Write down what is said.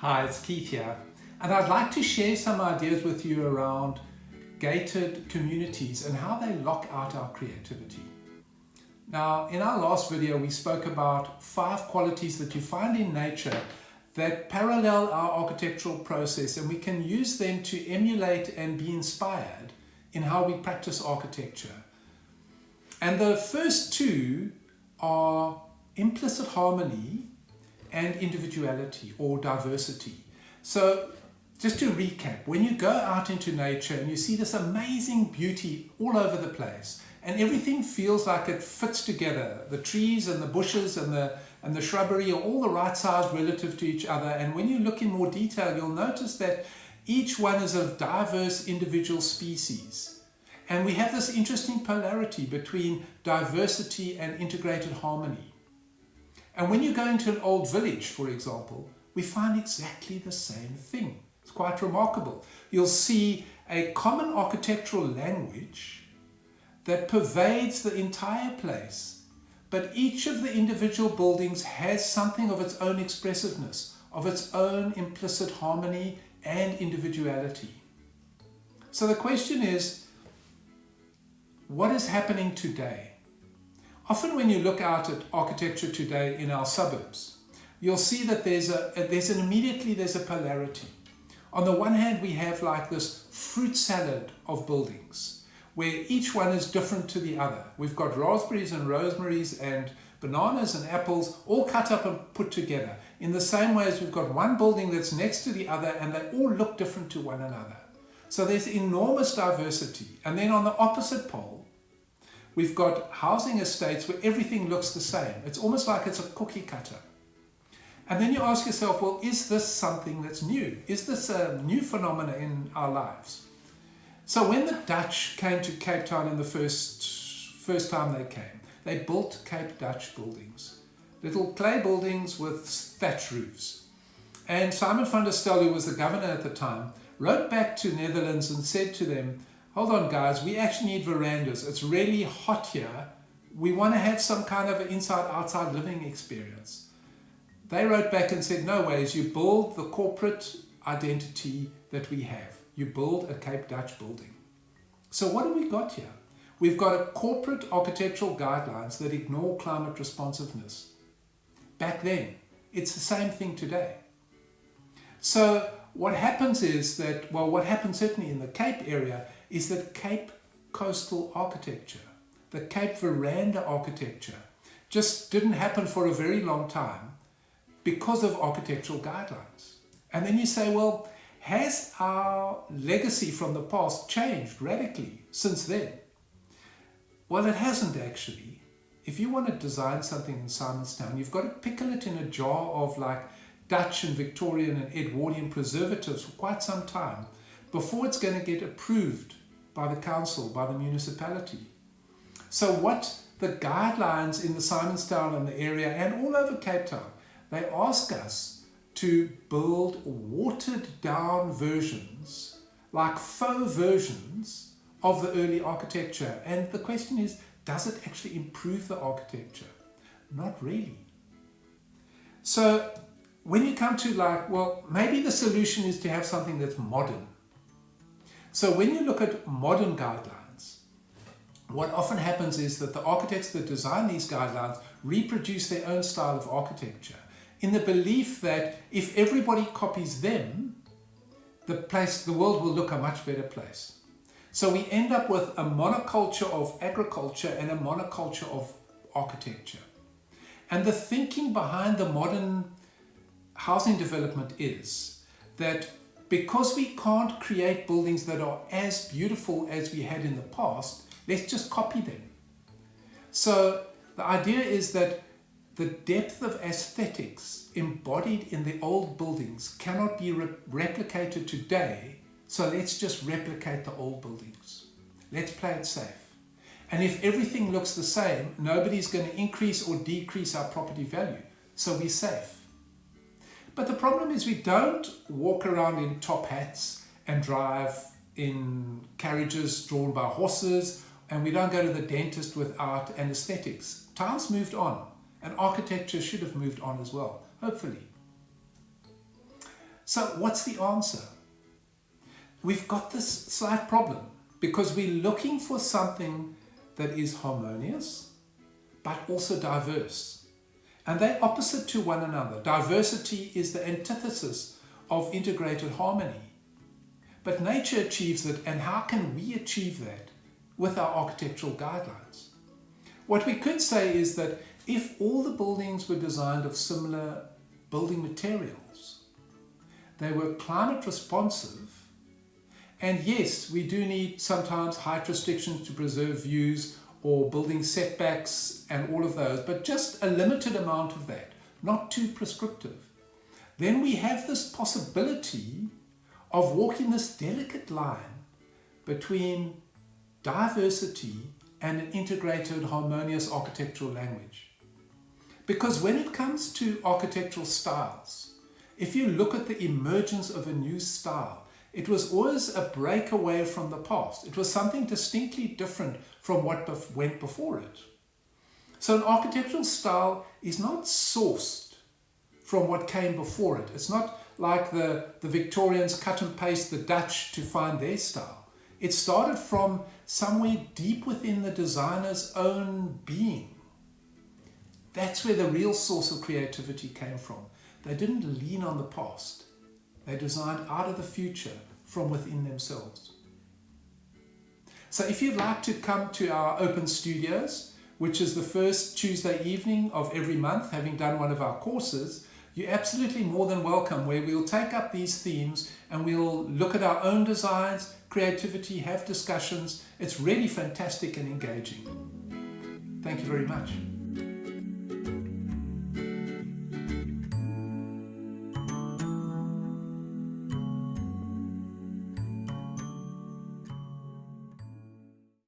Hi, it's Keith here, and I'd like to share some ideas with you around gated communities and how they lock out our creativity. Now, in our last video, we spoke about 5 qualities that you find in nature that parallel our architectural process, and we can use them to emulate and be inspired in how we practice architecture. And the first 2 are implicit harmony and individuality or diversity. So just to recap, when you go out into nature and you see this amazing beauty all over the place and everything feels like it fits together, the trees and the bushes and the shrubbery are all the right size relative to each other, and when you look in more detail you'll notice that each one is a diverse individual species. And we have this interesting polarity between diversity and integrated harmony. And when you go into an old village, for example, we find exactly the same thing. It's quite remarkable. You'll see a common architectural language that pervades the entire place, but each of the individual buildings has something of its own expressiveness, of its own implicit harmony and individuality. So the question is, what is happening today? Often when you look out at architecture today in our suburbs, you'll see that there's a polarity. On the one hand, we have like this fruit salad of buildings where each one is different to the other. We've got raspberries and rosemaries and bananas and apples all cut up and put together in the same way as we've got one building that's next to the other and they all look different to one another. So there's enormous diversity. And then on the opposite pole, we've got housing estates where everything looks the same. It's almost like it's a cookie cutter. And then you ask yourself, well, is this something that's new? Is this a new phenomenon in our lives? So when the Dutch came to Cape Town in the first time they came, they built Cape Dutch buildings. Little clay buildings with thatch roofs. And Simon van der Stel, who was the governor at the time, wrote back to Netherlands and said to them, hold on guys, we actually need verandas. It's really hot here. We want to have some kind of an inside-outside living experience. They wrote back and said, no ways, you build the corporate identity that we have. You build a Cape Dutch building. So what have we got here? We've got a corporate architectural guidelines that ignore climate responsiveness. Back then, it's the same thing today. So what happens is that, well, what happens certainly in the Cape area is that Cape coastal architecture, the Cape veranda architecture, just didn't happen for a very long time because of architectural guidelines. And then you say, well, has our legacy from the past changed radically since then? Well, it hasn't actually. If you want to design something in Simonstown, you've got to pickle it in a jar of like Dutch and Victorian and Edwardian preservatives for quite some time before it's going to get approved by the council, by the municipality. So what the guidelines in the Simonstown and the area and all over Cape Town, they ask us to build watered down versions, like faux versions of the early architecture. And the question is, does it actually improve the architecture? Not really. So when you come to like, well, maybe the solution is to have something that's modern. So when you look at modern guidelines, what often happens is that the architects that design these guidelines reproduce their own style of architecture in the belief that if everybody copies them, the world will look a much better place. So we end up with a monoculture of agriculture and a monoculture of architecture. And the thinking behind the modern housing development is that because we can't create buildings that are as beautiful as we had in the past, let's just copy them. So the idea is that the depth of aesthetics embodied in the old buildings cannot be replicated today, so let's just replicate the old buildings. Let's play it safe. And if everything looks the same, nobody's going to increase or decrease our property value, so we're safe. But the problem is we don't walk around in top hats and drive in carriages drawn by horses, and we don't go to the dentist with art and aesthetics. Time's moved on, and architecture should have moved on as well, hopefully. So what's the answer? We've got this slight problem because we're looking for something that is harmonious, but also diverse. And they're opposite to one another. Diversity is the antithesis of integrated harmony. But nature achieves it, and how can we achieve that with our architectural guidelines? What we could say is that if all the buildings were designed of similar building materials, they were climate responsive, and yes, we do need sometimes height restrictions to preserve views or building setbacks and all of those, but just a limited amount of that, not too prescriptive. Then we have this possibility of walking this delicate line between diversity and an integrated, harmonious architectural language. Because when it comes to architectural styles, if you look at the emergence of a new style, it was always a break away from the past. It was something distinctly different from what went before it. So an architectural style is not sourced from what came before it. It's not like the Victorians cut and paste the Dutch to find their style. It started from somewhere deep within the designer's own being. That's where the real source of creativity came from. They didn't lean on the past. They designed out of the future from within themselves. So if you'd like to come to our open studios, which is the first Tuesday evening of every month, having done one of our courses, you're absolutely more than welcome, where we'll take up these themes and we'll look at our own designs, creativity, have discussions. It's really fantastic and engaging. Thank you very much.